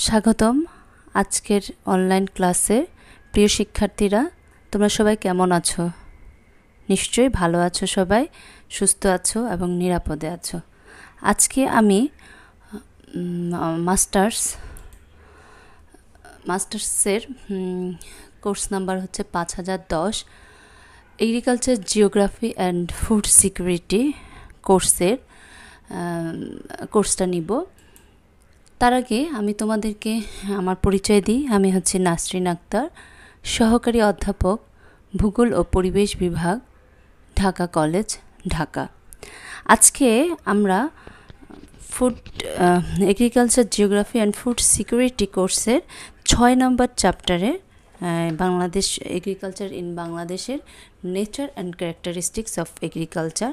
স্বাগতম আজকের অনলাইন ক্লাসে। প্রিয় শিক্ষার্থীরা, তোমরা সবাই কেমন আছো? নিশ্চয়ই ভালো আছো, সবাই সুস্থ আছো এবং নিরাপদে আছো। আজকে আমি মাস্টার্সের কোর্স নাম্বার হচ্ছে 5010 agriculture geography and food security কোর্সটা নিব। তার আগে আমি তোমাদেরকে আমার পরিচয় দিই। আমি হচ্ছে নাসরিন আক্তার, সহকারী অধ্যাপক, ভূগোল ও পরিবেশ বিভাগ, ঢাকা কলেজ, ঢাকা। আজকে আমরা agriculture geography and food security কোর্সের 6 নম্বর চ্যাপ্টারে বাংলাদেশ এগ্রিকালচার ইন বাংলাদেশের nature and characteristics of agriculture,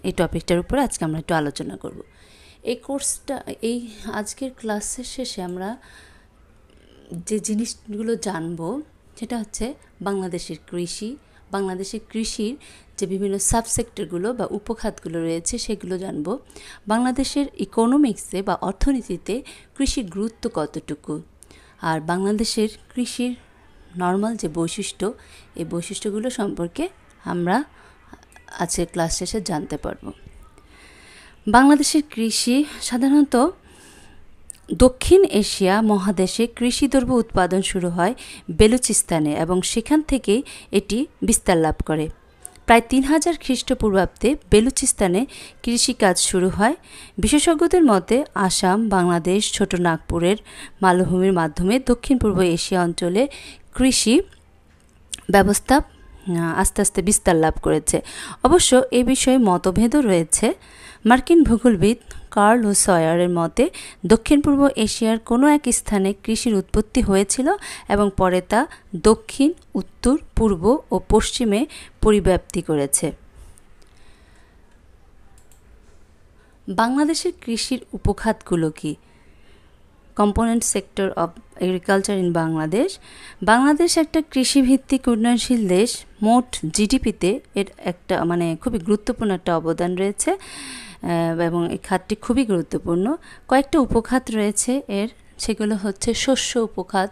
এই টপিকটার উপরে আজকে আমরা একটু আলোচনা করব। এই আজকের ক্লাসের শেষে আমরা যে জিনিসগুলো জানবো সেটা হচ্ছে বাংলাদেশের কৃষির যে বিভিন্ন সাবসেক্টরগুলো বা উপখাতগুলো রয়েছে সেগুলো জানবো। বাংলাদেশের ইকোনমিক্সে বা অর্থনীতিতে কৃষির গুরুত্ব কতটুকু, আর বাংলাদেশের কৃষির নর্মাল যে বৈশিষ্ট্য, এই বৈশিষ্ট্যগুলো সম্পর্কে আমরা আজকের ক্লাস শেষে জানতে পারবো। বাংলাদেশের কৃষি সাধারণত দক্ষিণ এশিয়া মহাদেশে কৃষিদ্রব্য উৎপাদন শুরু হয় বেলুচিস্তানে এবং সেখান থেকেই এটি বিস্তার লাভ করে। প্রায় 3000 খ্রিস্টপূর্বাব্দে বেলুচিস্তানে কৃষিকাজ শুরু হয়। বিশেষজ্ঞদের মতে আসাম, বাংলাদেশ, ছোট নাগপুরের মালভূমির মাধ্যমে দক্ষিণ পূর্ব এশিয়া অঞ্চলে কৃষি ব্যবস্থা আস্তে আস্তে বিস্তার লাভ করেছে। অবশ্য এ বিষয়ে মতভেদও রয়েছে। মার্কিন ভূগোলবিদ কার্ল সয়ারের মতে দক্ষিণ পূর্ব এশিয়ার কোনো এক স্থানে কৃষির উৎপত্তি হয়েছিল এবং পরে তা দক্ষিণ, উত্তর, পূর্ব ও পশ্চিমে পরিব্যাপ্তি করেছে। বাংলাদেশের কৃষির উপখাতগুলো কি? Component sector of agriculture in Bangladesh একটা কৃষিভিত্তিক উন্নয়নশীল দেশ। মোট জিডিপিতে এর একটা খুবই গুরুত্বপূর্ণ একটা অবদান রয়েছে এবং এই খাতটি খুবই গুরুত্বপূর্ণ। কয়েকটা উপখাত রয়েছে সেগুলো হচ্ছে শস্য উপখাত,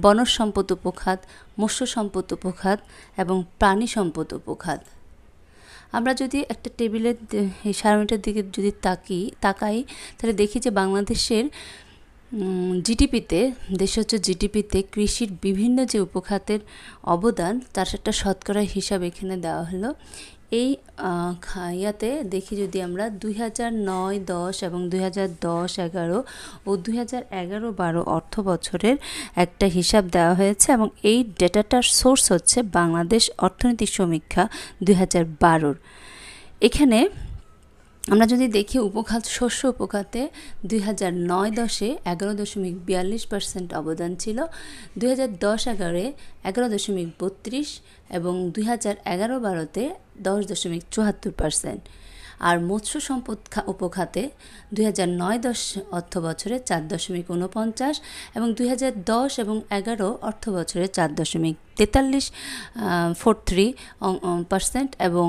বনজ সম্পদ উপখাত, মৎস্য সম্পদ উপখাত এবং প্রাণী সম্পদ উপখাত। আমরা যদি একটা টেবিলের এই সারণীটার দিকে যদি তাকাই তাহলে দেখি যে বাংলাদেশের জিডিপিতে কৃষির বিভিন্ন যে উপখাতের অবদান তার একটা শতকরা হিসাব এখানে দেওয়া হলো। এই ইয়াতে দেখি যদি আমরা 2009-10 এবং 2010-11 ও 2011-12 অর্থ বছরের একটা হিসাব দেওয়া হয়েছে এবং এই ডেটাটার সোর্স হচ্ছে বাংলাদেশ অর্থনৈতিক সমীক্ষা 2012। এখানে আমরা যদি দেখি শস্য উপখাতে 2009-10-এ 11.42% অবদান ছিল, 2010-11-এ 11.32% এবং 2011-12-তে 10.74%। আর মৎস্য সম্পদ উপখাতে 2009-10 অর্থ বছরে 4.49% এবং 2010 এবং 11 অর্থ বছরে 4.43% এবং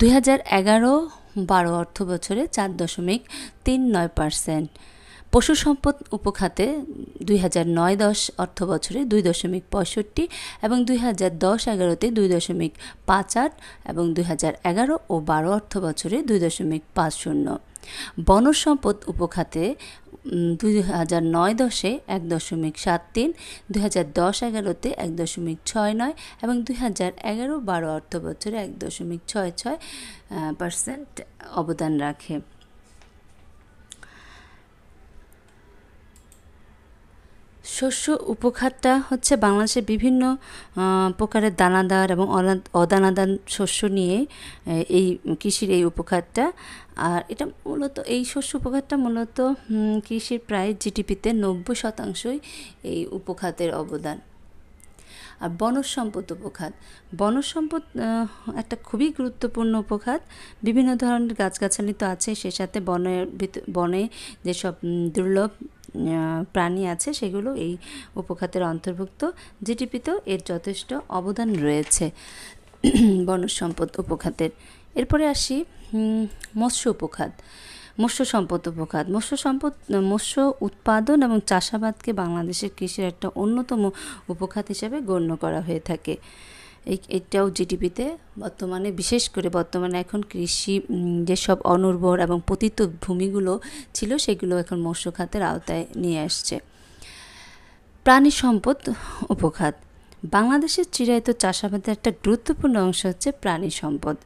2011-12 অর্থ বছরে 4.39%। পশু সম্পদ উপখাতে 2009-10 অর্থ বছরে 2.65% এবং 2010-11-তে 2.58 এবং 2011 ও 12 অর্থ বছরে 2.50। বনজ সম্পদ উপখাতে 2009-10-এ 1.73, 2010-11-তে 1.69 এবং 2011-12 অর্থ বছরে 1.66% অবদান রাখে। শস্য উপখাতটা হচ্ছে বাংলাদেশের বিভিন্ন প্রকারের দানাদার এবং অদানাদার শস্য নিয়ে এই কৃষির এই উপখাতটা। আর এটা মূলত এই শস্য উপখাতটা মূলত কৃষির প্রায় জিডিপিতে 90%ই এই উপখাতের অবদান। আর বনজ সম্পদ একটা খুবই গুরুত্বপূর্ণ উপখাত। বিভিন্ন ধরনের গাছগাছালি তো আছে, সে সাথে বনে যেসব দুর্লভ প্রাণী আছে সেগুলো এই উপখাতের অন্তর্ভুক্ত। জিডিপিতেও এর যথেষ্ট অবদান রয়েছে বনজ সম্পদ উপখাতের। এরপরে আসি মৎস্য উপখাত। মৎস্য সম্পদ উপখাত। মৎস্য উৎপাদন এবং চাষাবাদকে বাংলাদেশের কৃষির একটা অন্যতম উপখাত হিসেবে গণ্য করা হয়ে থাকে। এটাও জিডিপিতে বিশেষ করে বর্তমানে এখন কৃষি যেসব অনুর্বর এবং পতিত ভূমিগুলো ছিল সেগুলো এখন মৎস্য খাতের আওতায় নিয়ে আসছে। প্রাণী সম্পদ উপখাত। বাংলাদেশের চিরায়ত চাষাবাদের একটা গুরুত্বপূর্ণ অংশ হচ্ছে প্রাণী সম্পদ।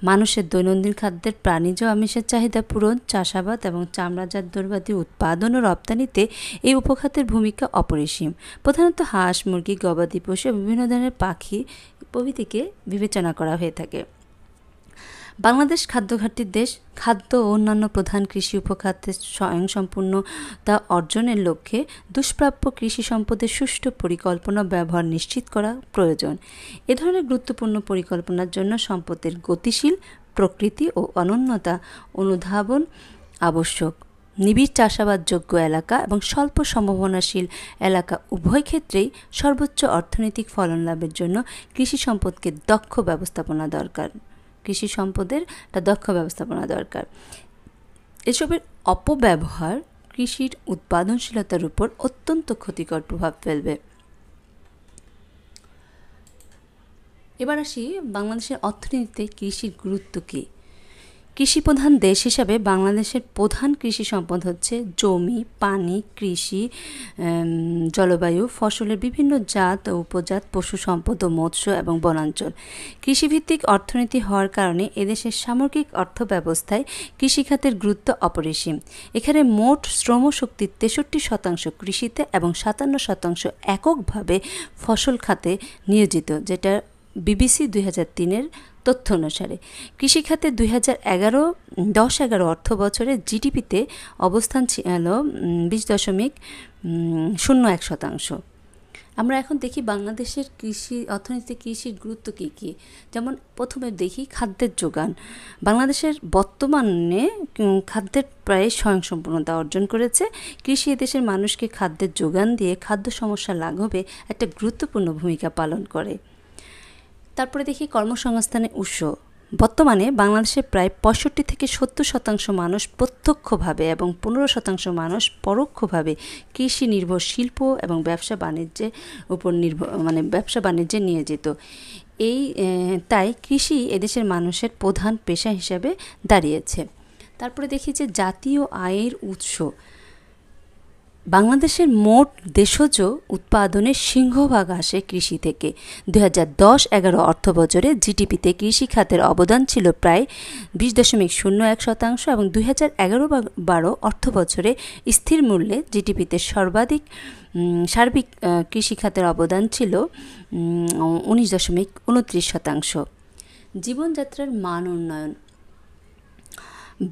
মানুষের দৈনন্দিন খাদ্যের প্রাণীজ আমিষের চাহিদা পূরণ, চাষাবাদ এবং চামড়াজাত দ্রব্যাদি উৎপাদন ও রপ্তানিতে এই উপখাতের ভূমিকা অপরিসীম। প্রধানত হাঁস, মুরগি, গবাদি পশু বিভিন্ন ধরনের পাখি প্রভৃতিকে বিবেচনা করা হয়ে থাকে। বাংলাদেশ খাদ্য ঘাটতির দেশ। খাদ্য ও অন্যান্য প্রধান কৃষি উপখাতের স্বয়ংসম্পূর্ণতা অর্জনের লক্ষ্যে দুষ্প্রাপ্য কৃষি সম্পদের সুষ্ঠু পরিকল্পনা ব্যবহার নিশ্চিত করা প্রয়োজন। এ ধরনের গুরুত্বপূর্ণ পরিকল্পনার জন্য সম্পদের গতিশীল প্রকৃতি ও অনন্যতা অনুধাবন আবশ্যক। নিবিড় চাষাবাদযোগ্য এলাকা এবং স্বল্প সম্ভাবনাশীল এলাকা উভয় ক্ষেত্রেই সর্বোচ্চ অর্থনৈতিক ফলন লাভের জন্য কৃষি সম্পদের দক্ষ ব্যবস্থাপনা দরকার। এসবের অপব্যবহার কৃষির উৎপাদনশীলতার উপর অত্যন্ত ক্ষতিকর প্রভাব ফেলবে। এবার আসি বাংলাদেশের অর্থনীতিতে কৃষির গুরুত্ব কী। কৃষি প্রধান দেশ হিসাবে বাংলাদেশের প্রধান কৃষি সম্পদ হচ্ছে জমি, পানি, কৃষি, জলবায়ু, ফসলের বিভিন্ন জাত ও উপজাত, পশু সম্পদ ও মৎস্য এবং বনাঞ্চল। কৃষিভিত্তিক অর্থনীতি হওয়ার কারণে এদেশের সামগ্রিক অর্থব্যবস্থায় কৃষিখাতের গুরুত্ব অপরিসীম। এখানে মোট শ্রমশক্তির 63% কৃষিতে এবং 57% এককভাবে ফসল খাতে নিয়োজিত, যেটা বিবিসি 2003-এর তথ্য অনুসারে। কৃষিখাতে 2010-11 অর্থ বছরে জিডিপিতে অবস্থান ছিল 20.01%। আমরা এখন দেখি বাংলাদেশের অর্থনীতিতে কৃষির গুরুত্ব কী কী। যেমন প্রথমে দেখি খাদ্যের যোগান। বাংলাদেশের বর্তমানে খাদ্যের প্রায় স্বয়ংসম্পূর্ণতা অর্জন করেছে। কৃষি এদেশের মানুষকে খাদ্যের যোগান দিয়ে খাদ্য সমস্যা লাঘবে একটা গুরুত্বপূর্ণ ভূমিকা পালন করে। তারপরে দেখি কর্মসংস্থানের উৎস। বর্তমানে বাংলাদেশে প্রায় 65-70% মানুষ প্রত্যক্ষভাবে এবং 15% মানুষ পরোক্ষভাবে কৃষি নির্ভর শিল্প এবং ব্যবসা বাণিজ্যে নিয়োজিত। তাই কৃষি এদেশের মানুষের প্রধান পেশা হিসাবে দাঁড়িয়েছে। তারপরে দেখি যে জাতীয় আয়ের উৎস। বাংলাদেশের মোট দেশজ উৎপাদনের সিংহভাগ আসে কৃষি থেকে। 2010-11 অর্থবছরে জিডিপিতে কৃষি খাতের অবদান ছিল প্রায় 20.01% এবং 2011-12 অর্থবছরে স্থির মূল্যে জিডিপিতে সার্বিক কৃষি খাতের অবদান ছিল 19.29%। জীবনযাত্রার মান উন্নয়ন।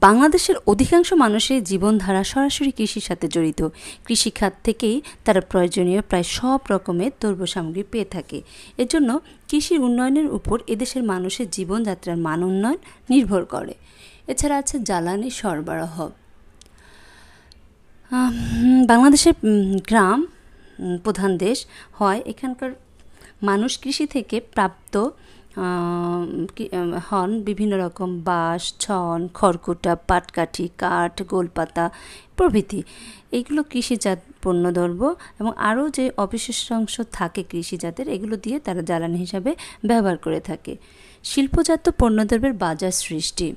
বাংলাদেশের অধিকাংশ মানুষের জীবনধারা সরাসরি কৃষির সাথে জড়িত। কৃষিখাত থেকেই তারা প্রয়োজনীয় প্রায় সব রকমের দ্রব্য সামগ্রী পেয়ে থাকে। এজন্য কৃষির উন্নয়নের উপর এদেশের মানুষের জীবনযাত্রার মান উন্নয়ন নির্ভর করে। এছাড়া আছে জ্বালানি সরবরাহ। বাংলাদেশের গ্রাম প্রধান দেশ হয়, এখানকার মানুষ কৃষি থেকে প্রাপ্ত হন বিভিন্ন রকম বাঁশ, ছন, খড়কুটা, পাটকাঠি, কাঠ, গোলপাতা প্রভৃতি। এইগুলো কৃষিজাত পণ্যদ্রব্য এবং আরও যে অবশিষ্ট অংশ থাকে কৃষিজাতের, এগুলো দিয়ে তারা জ্বালানি হিসাবে ব্যবহার করে থাকে। শিল্পজাত পণ্যদ্রব্যের বাজার সৃষ্টি।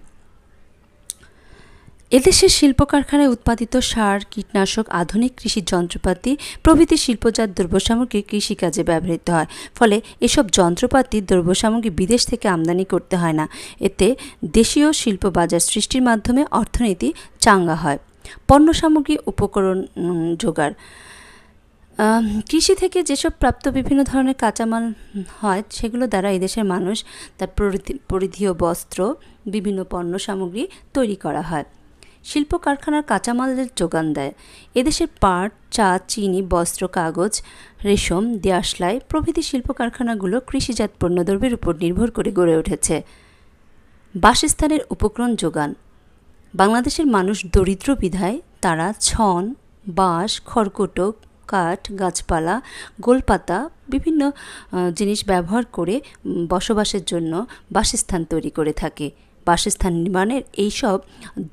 এদেশের শিল্প কারখানায় উৎপাদিত সার, কীটনাশক, আধুনিক কৃষি যন্ত্রপাতি প্রভৃতি শিল্পজাত দ্রব্যসামগ্রী কৃষিকাজে ব্যবহৃত হয়। ফলে এসব যন্ত্রপাতি দ্রব্যসামগ্রী বিদেশ থেকে আমদানি করতে হয় না। এতে দেশীয় শিল্প বাজার সৃষ্টির মাধ্যমে অর্থনীতি চাঙ্গা হয়। পণ্য সামগ্রী উপকরণ জোগাড়। কৃষি থেকে যেসব প্রাপ্ত বিভিন্ন ধরনের কাঁচামাল হয় সেগুলো দ্বারা এদেশের মানুষ তার পরিধেয় বস্ত্র, বিভিন্ন পণ্য সামগ্রী তৈরি করা হয়। শিল্প কারখানার কাঁচামালের যোগান দেয়। এদেশের পাট, চা, চিনি, বস্ত্র, কাগজ, রেশম, দেশলাই প্রভৃতি শিল্প কারখানাগুলো কৃষিজাত পণ্যদ্রব্যের উপর নির্ভর করে গড়ে উঠেছে। বাসস্থানের উপকরণ যোগান। বাংলাদেশের মানুষ দরিদ্র বিধায় তারা ছন, বাঁশ, খড়কুটো, কাঠ, গাছপালা, গোলপাতা বিভিন্ন জিনিস ব্যবহার করে বসবাসের জন্য বাসস্থান তৈরি করে থাকে। বাসস্থান নির্মাণের এইসব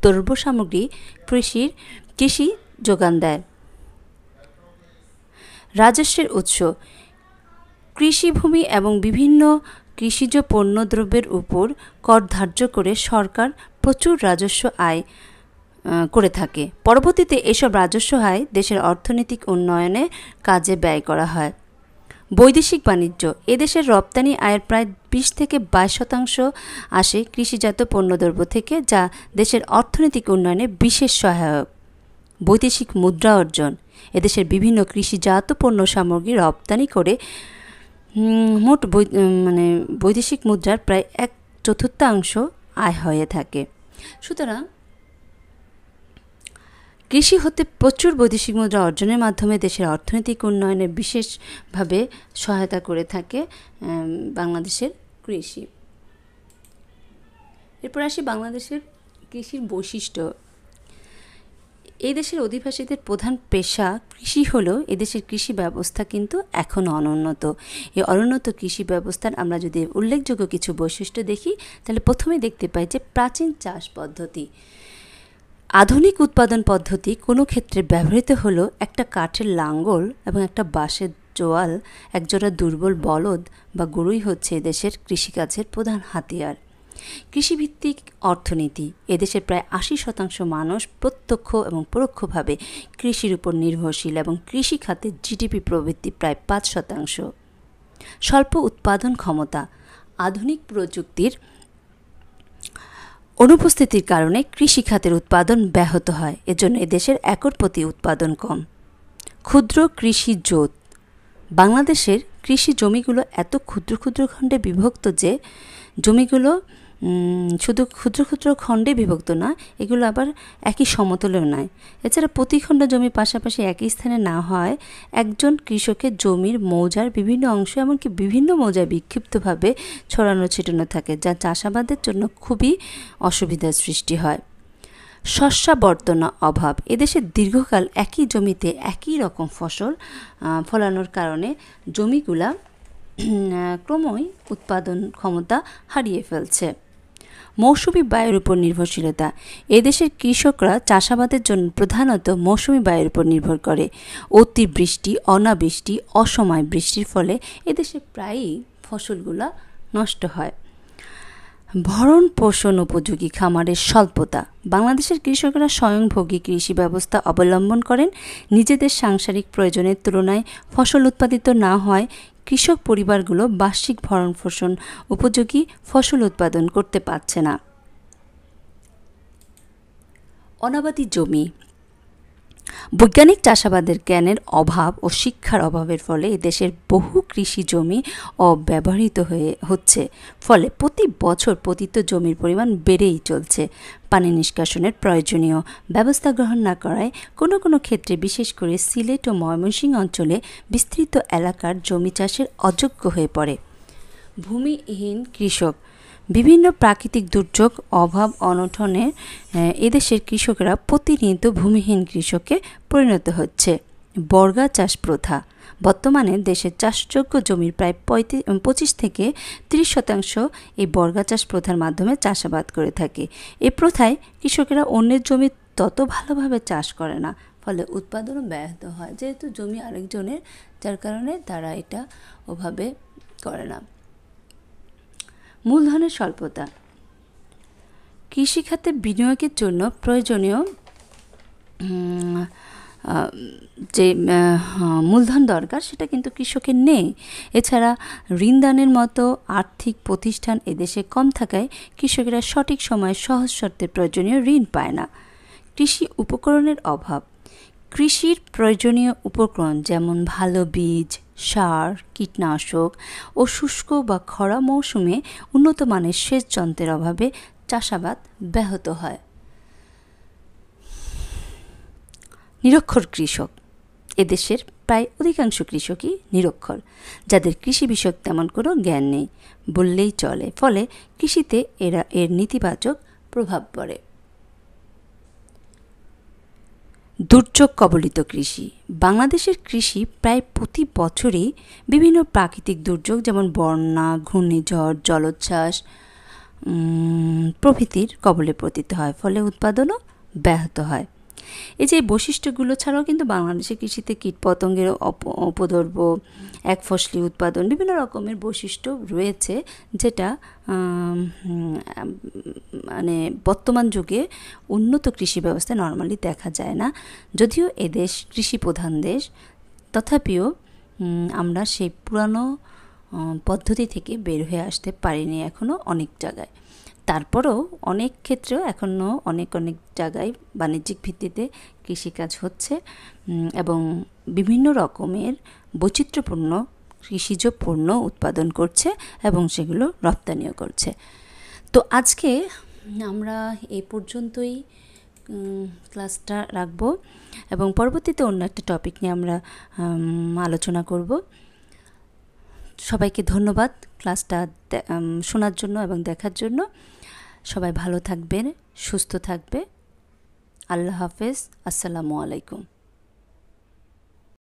দ্রব্য সামগ্রী কৃষি যোগান দেয়। রাজস্বের উৎস। কৃষিভূমি এবং বিভিন্ন কৃষিজ পণ্যদ্রব্যের উপর কর ধার্য করে সরকার প্রচুর রাজস্ব আয় করে থাকে। পরবর্তীতে এসব রাজস্ব আয় দেশের অর্থনৈতিক উন্নয়নে কাজে ব্যয় করা হয়। বৈদেশিক বাণিজ্য। এদেশের রপ্তানি আয়ের প্রায় 20 থেকে 22% আসে কৃষিজাত পণ্যদ্রব্য থেকে, যা দেশের অর্থনৈতিক উন্নয়নে বিশেষ সহায়ক। বৈদেশিক মুদ্রা অর্জন। এদেশের বিভিন্ন কৃষিজাত পণ্য সামগ্রী রপ্তানি করে মোট বৈদেশিক মুদ্রার প্রায় 1/4 আয় হয়ে থাকে। সুতরাং কৃষি হতে প্রচুর বৈদেশিক মুদ্রা অর্জনের মাধ্যমে দেশের অর্থনৈতিক উন্নয়নে বিশেষভাবে সহায়তা করে থাকে বাংলাদেশের কৃষি। এরপর আসি বাংলাদেশের কৃষির বৈশিষ্ট্য। এই দেশের অধিবাসীদের প্রধান পেশা কৃষি হলেও এদেশের কৃষি ব্যবস্থা কিন্তু এখনও অনুন্নত। এই অনুন্নত কৃষি ব্যবস্থার আমরা যদি উল্লেখযোগ্য কিছু বৈশিষ্ট্য দেখি, তাহলে প্রথমে দেখতে পাই যে প্রাচীন চাষ পদ্ধতি। আধুনিক উৎপাদন পদ্ধতি কোনো ক্ষেত্রে ব্যবহৃত হলো একটা কাঠের লাঙ্গল এবং একটা বাঁশের জোয়াল, একজোড়া দুর্বল বলদ বা গরুই হচ্ছে এদেশের কৃষিকাজের প্রধান হাতিয়ার। কৃষিভিত্তিক অর্থনীতি। এদেশের প্রায় 80% মানুষ প্রত্যক্ষ এবং পরোক্ষভাবে কৃষির উপর নির্ভরশীল এবং কৃষি খাতে জিডিপি প্রবৃদ্ধি প্রায় 5%। স্বল্প উৎপাদন ক্ষমতা। আধুনিক প্রযুক্তির অনুপস্থিতির কারণে কৃষিখাতের উৎপাদন ব্যাহত হয়, এজন্য এদেশের একর প্রতি উৎপাদন কম। ক্ষুদ্র কৃষি জোট। বাংলাদেশের কৃষি জমিগুলো এত ক্ষুদ্র ক্ষুদ্র খণ্ডে বিভক্ত যে জমিগুলো শুধু ক্ষুদ্র ক্ষুদ্র খণ্ডে বিভক্ত না, এগুলো আবার একই সমতলেও নয়। এছাড়া প্রতি খণ্ড জমি পাশাপাশি একই স্থানে না হয় একজন কৃষকের জমির মৌজার বিভিন্ন অংশ এমনকি বিভিন্ন মৌজায় বিক্ষিপ্তভাবে ছড়ানো ছিটানো থাকে, যা চাষাবাদের জন্য খুবই অসুবিধার সৃষ্টি হয়। শস্যাবর্তনা অভাব। এদেশে দীর্ঘকাল একই জমিতে একই রকম ফসল ফলানোর কারণে জমিগুলা ক্রমই উৎপাদন ক্ষমতা হারিয়ে ফেলছে। মৌসুমি বায়ুর উপর নির্ভরশীলতা। এদেশের কৃষকরা চাষাবাদের জন্য প্রধানত মৌসুমি বায়ুর উপর নির্ভর করে। অতিবৃষ্টি, অনাবৃষ্টি, অসময় বৃষ্টির ফলে এদেশে প্রায়ই ফসলগুলা নষ্ট হয়। ভরণ পোষণ উপযোগী খামারের স্বল্পতা। বাংলাদেশের কৃষকরা স্বয়ংভোগী কৃষি ব্যবস্থা অবলম্বন করেন। নিজেদের সাংসারিক প্রয়োজনের তুলনায় ফসল উৎপাদিত না হয় কৃষক পরিবারগুলো বার্ষিক ভরণ পোষণ উপযোগী ফসল উৎপাদন করতে পারছে না। অনাবাদি জমি। বৈজ্ঞানিক চাষাবাদের জ্ঞানের অভাব ও শিক্ষার অভাবের ফলে দেশের বহু কৃষি জমি অব্যবহৃত হচ্ছে, ফলে প্রতি বছর পতিত জমির পরিমাণ বেড়েই চলছে। পানি নিষ্কাশনের প্রয়োজনীয় ব্যবস্থা গ্রহণ না করায় কোনো কোনো ক্ষেত্রে, বিশেষ করে সিলেট ও ময়মনসিংহ অঞ্চলে বিস্তৃত এলাকার জমি চাষের অযোগ্য হয়ে পড়ে। ভূমিহীন কৃষক। বিভিন্ন প্রাকৃতিক দুর্যোগ, অভাব অনটনে এদেশের কৃষকরা প্রতিনিয়ত ভূমিহীন কৃষকে পরিণত হচ্ছে। বর্গা চাষ প্রথা। বর্তমানে দেশের চাষযোগ্য জমির প্রায় 25 থেকে 30% এই বর্গা চাষ প্রথার মাধ্যমে চাষাবাদ করে থাকে। এই প্রথায় কৃষকেরা অন্যের জমি তত ভালোভাবে চাষ করে না, ফলে উৎপাদনও ব্যাহত হয়, যেহেতু জমি আরেকজনের, যার কারণে তারা এটা ওভাবে করে না। মূলধনের স্বল্পতা। কৃষিখাতে বিনিয়োগের জন্য প্রয়োজনীয় যে মূলধন দরকার সেটা কিন্তু কৃষকের নেই। এছাড়া ঋণদানের মতো আর্থিক প্রতিষ্ঠান এদেশে কম থাকায় কৃষকেরা সঠিক সময়ে সহজ শর্তে প্রয়োজনীয় ঋণ পায় না। কৃষি উপকরণের অভাব। কৃষির প্রয়োজনীয় উপকরণ যেমন ভালো বীজ, সার, কীটনাশক ও শুষ্ক বা খরা মৌসুমে উন্নত মানের সেচ যন্ত্রের অভাবে চাষাবাদ ব্যাহত হয়। নিরক্ষর কৃষক। এদেশের প্রায় অধিকাংশ কৃষকই নিরক্ষর, যাদের কৃষি বিষয়ক তেমন কোনো জ্ঞান নেই বললেই চলে, ফলে কৃষিতে এর নেতিবাচক প্রভাব পড়ে। দুর্যোগ কবলিত কৃষি। বাংলাদেশের কৃষি প্রায় প্রতি বছরই বিভিন্ন প্রাকৃতিক দুর্যোগ যেমন বন্যা, ঘূর্ণিঝড়, জলোচ্ছ্বাস প্রভৃতির কবলে পতিত হয়, ফলে উৎপাদনও ব্যাহত হয়। এই যে বৈশিষ্ট্যগুলো ছাড়াও কিন্তু বাংলাদেশের কৃষিতে কীটপতঙ্গের উপদ্রব, একফসলি উৎপাদন, বিভিন্ন রকমের বৈশিষ্ট্য রয়েছে, যেটা মানে বর্তমান যুগে উন্নত কৃষি ব্যবস্থায় নর্মালি দেখা যায় না। যদিও এদেশ কৃষি প্রধান দেশ, তথাপিও আমরা সেই পুরানো পদ্ধতি থেকে বের হয়ে আসতে পারিনি এখনও অনেক জায়গায়। তারপরেও অনেক ক্ষেত্রেও এখনও অনেক জায়গায় বাণিজ্যিক ভিত্তিতে কৃষিকাজ হচ্ছে এবং বিভিন্ন রকমের বৈচিত্র্যপূর্ণ কৃষিজ পণ্য উৎপাদন করছে এবং সেগুলো রপ্তানিও করছে। তো আজকে আমরা এই পর্যন্তই ক্লাসটা রাখব এবং পরবর্তীতে অন্য একটা টপিক নিয়ে আমরা আলোচনা করব। সবাইকে ধন্যবাদ ক্লাসটা শোনার জন্য এবং দেখার জন্য। সবাই ভালো থাকবেন, সুস্থ থাকবে। আল্লাহ হাফেজ। আসসালামু আলাইকুম।